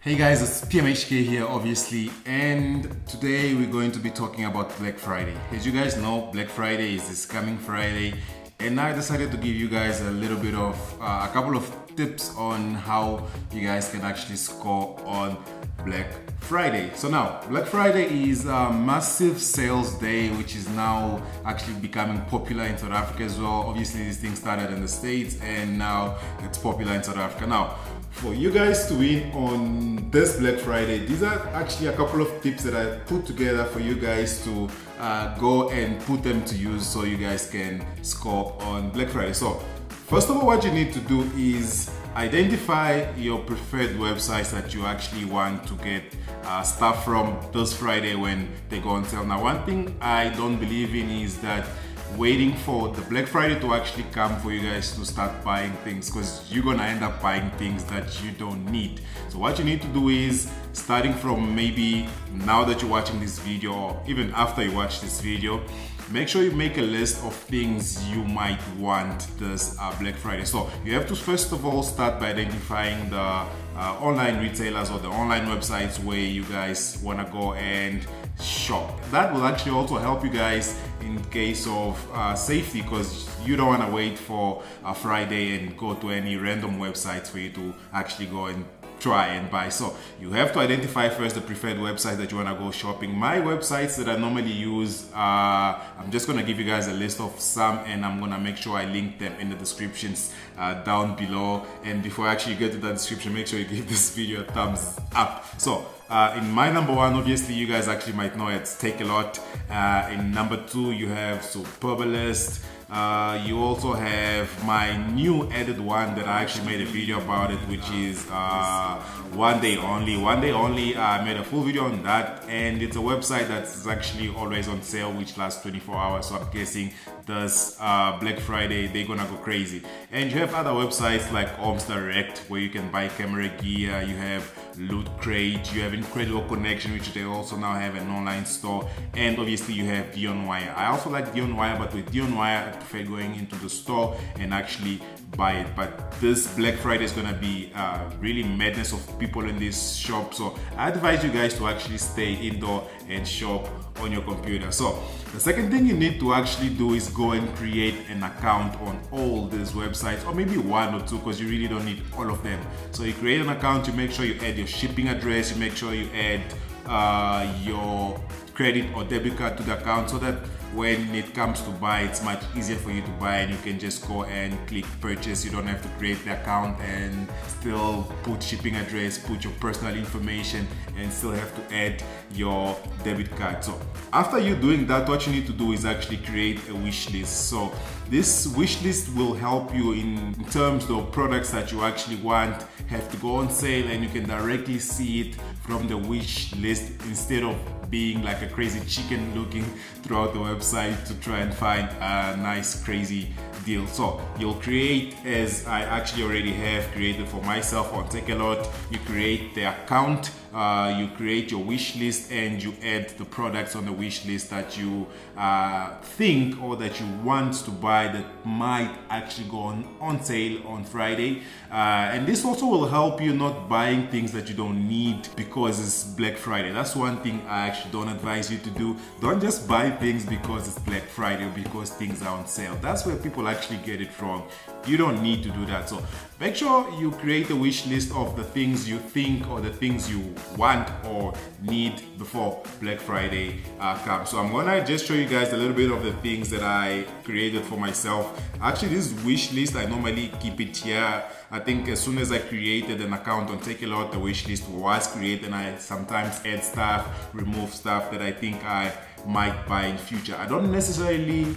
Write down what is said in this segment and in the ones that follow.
Hey guys, it's PMHK here obviously, and today we're going to be talking about Black Friday. As you guys know, Black Friday is this coming Friday, and I decided to give you guys a little bit of a couple of tips on how you guys can actually score on Black Friday. So now, Black Friday is a massive sales day which is now actually becoming popular in South Africa as well. Obviously this thing started in the States and now it's popular in South Africa. Now, for you guys to win on this Black Friday, these are actually a couple of tips that I put together for you guys to go and put them to use so you guys can score on Black Friday. So first of all, what you need to do is identify your preferred websites that you actually want to get stuff from this Friday when they go on sale. Now, one thing I don't believe in is that waiting for the Black Friday to actually come for you guys to start buying things, because you're gonna end up buying things that you don't need. So what you need to do is, starting from maybe now that you're watching this video or even after you watch this video, make sure you make a list of things you might want this Black Friday. So you have to first of all start by identifying the online retailers or the online websites where you guys want to go and shop. That will actually also help you guys in case of safety, because you don't want to wait for a Friday and go to any random websites for you to actually go and try and buy. So you have to identify first the preferred website that you want to go shopping. My websites that I normally use, I'm just going to give you guys a list of some, and I'm going to make sure I link them in the descriptions down below. And before I actually get to that description, make sure you give this video a thumbs up. So in my number one, obviously you guys actually might know it's Take a Lot. In number two, you have Superbalist. You also have my new added one that I actually made a video about it, which is One Day Only. One Day Only, I made a full video on that, and it's a website that's actually always on sale, which lasts 24 hours. So I'm guessing this Black Friday they're gonna go crazy. And you have other websites like Homes Direct, where you can buy camera gear. You have Loot Crate, you have Incredible Connection, which they also now have an online store, and obviously you have Dion Wire. I also like Dion Wire, but with Dion Wire I prefer going into the store and actually buy it. But this Black Friday is gonna be really madness of people in this shop, so I advise you guys to actually stay indoor and shop on your computer. So the second thing you need to actually do is go and create an account on all these websites, or maybe one or two, because you really don't need all of them. So you create an account, you make sure you add your shipping address, you make sure you add your credit or debit card to the account, so that when it comes to buy, it's much easier for you to buy and you can just go and click purchase. You don't have to create the account and still put shipping address, put your personal information, and still have to add your debit card. So after you doing that, what you need to do is actually create a wish list. So this wish list will help you in terms of products that you actually want have to go on sale, and you can directly see it from the wish list instead of being like a crazy chicken looking throughout the website to try and find a nice crazy deal. So you'll create, as I actually already have created for myself on Take a Lot, you create the account, you create your wish list, and you add the products on the wish list that you think or that you want to buy that might actually go on sale on Friday. And this also will help you not buying things that you don't need because it's Black Friday. That's one thing I actually don't advise you to do. Don't just buy things because it's Black Friday or because things are on sale. That's where people actually get it wrong. You don't need to do that. So make sure you create a wish list of the things you think or the things you want or need before Black Friday comes. So I'm gonna just show you guys a little bit of the things that I created for myself. Actually, this wish list, I normally keep it here. I think as soon as I created an account on Take a Lot, the wish list was created, and I sometimes add stuff, remove stuff that I think I might buy in future. I don't necessarily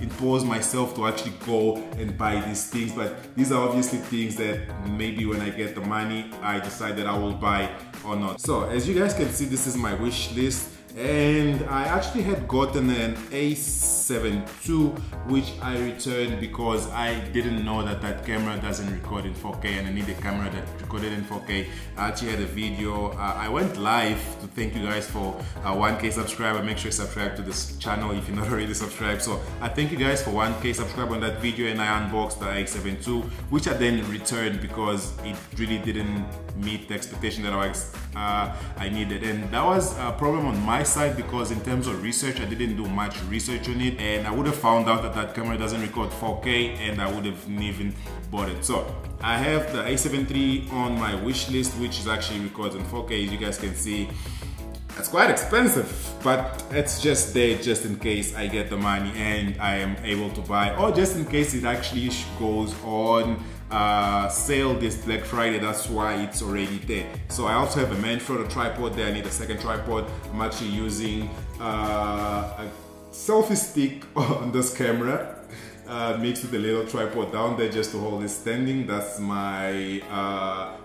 impose myself to actually go and buy these things, but these are obviously things that maybe when I get the money I decide that I will buy or not. So as you guys can see, this is my wish list. and I actually had gotten an A7 II, which I returned because I didn't know that that camera doesn't record in 4K, and I need a camera that recorded in 4K. I actually had a video. I went live to thank you guys for 1K subscriber. Make sure you subscribe to this channel if you're not already subscribed. So I thank you guys for 1K subscriber on that video, and I unboxed the A7 II, which I then returned because it really didn't meet the expectation that I needed. And that was a problem on my side because in terms of research, I didn't do much research on it, and I would have found out that that camera doesn't record 4K, and I would have even bought it. So I have the A7 III on my wish list, which is actually records in 4K. As you guys can see, it's quite expensive, but it's just there just in case I get the money and I am able to buy, or just in case it actually goes on sale this Black Friday. That's why it's already there. So I also have a Manfrotto tripod there. I need a second tripod. I'm actually using a selfie stick on this camera mixed with a little tripod down there just to hold it standing. That's my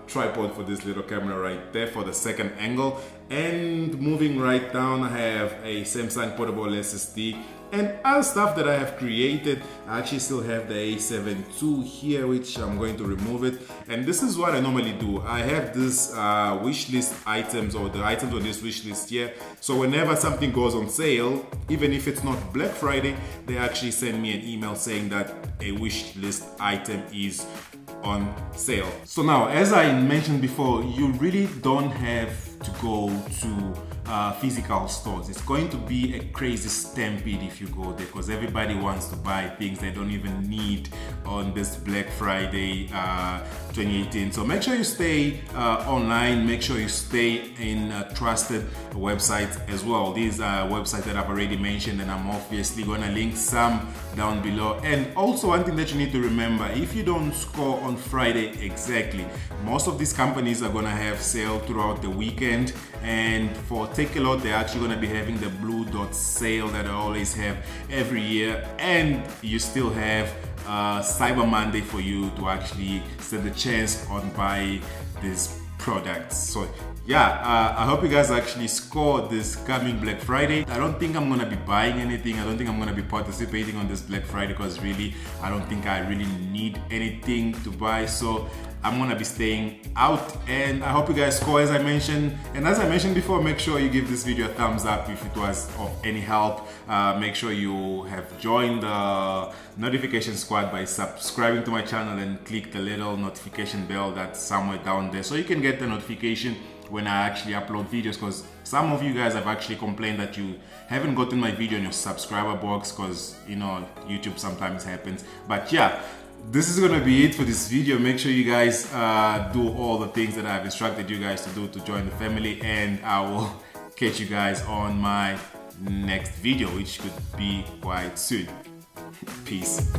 tripod for this little camera right there for the second angle. And moving right down, I have a Samsung portable SSD and other stuff that I have created. I actually still have the A7 II here, which I'm going to remove it. And this is what I normally do. I have this wish list items, or the items on this wish list here. So whenever something goes on sale, even if it's not Black Friday, they actually send me an email saying that a wish list item is on sale. So now, as I mentioned before, you really don't have to go to physical stores. It's going to be a crazy stampede if you go there, because everybody wants to buy things they don't even need on this Black Friday 2018. So make sure you stay online, make sure you stay in trusted websites as well. These are websites that I've already mentioned, and I'm obviously going to link some down below. And also, one thing that you need to remember, if you don't score on Friday exactly, most of these companies are going to have sale throughout the weekend. And for Take a Lot, they're actually going to be having the Blue Dot sale that I always have every year, and you still have Cyber Monday for you to actually stand a chance on buy these products. So yeah, I hope you guys actually score this coming Black Friday. I don't think I'm gonna be buying anything. I don't think I'm gonna be participating on this Black Friday because really, I don't think I really need anything to buy. So I'm gonna be staying out, and I hope you guys score as I mentioned. And as I mentioned before, make sure you give this video a thumbs up if it was of any help. Make sure you have joined the notification squad by subscribing to my channel and click the little notification bell that's somewhere down there so you can get the notification when I actually upload videos, because some of you guys have actually complained that you haven't gotten my video in your subscriber box because, you know, YouTube sometimes happens. But yeah, this is gonna be it for this video. Make sure you guys do all the things that I've instructed you guys to do to join the family, and I will catch you guys on my next video, which could be quite soon. Peace.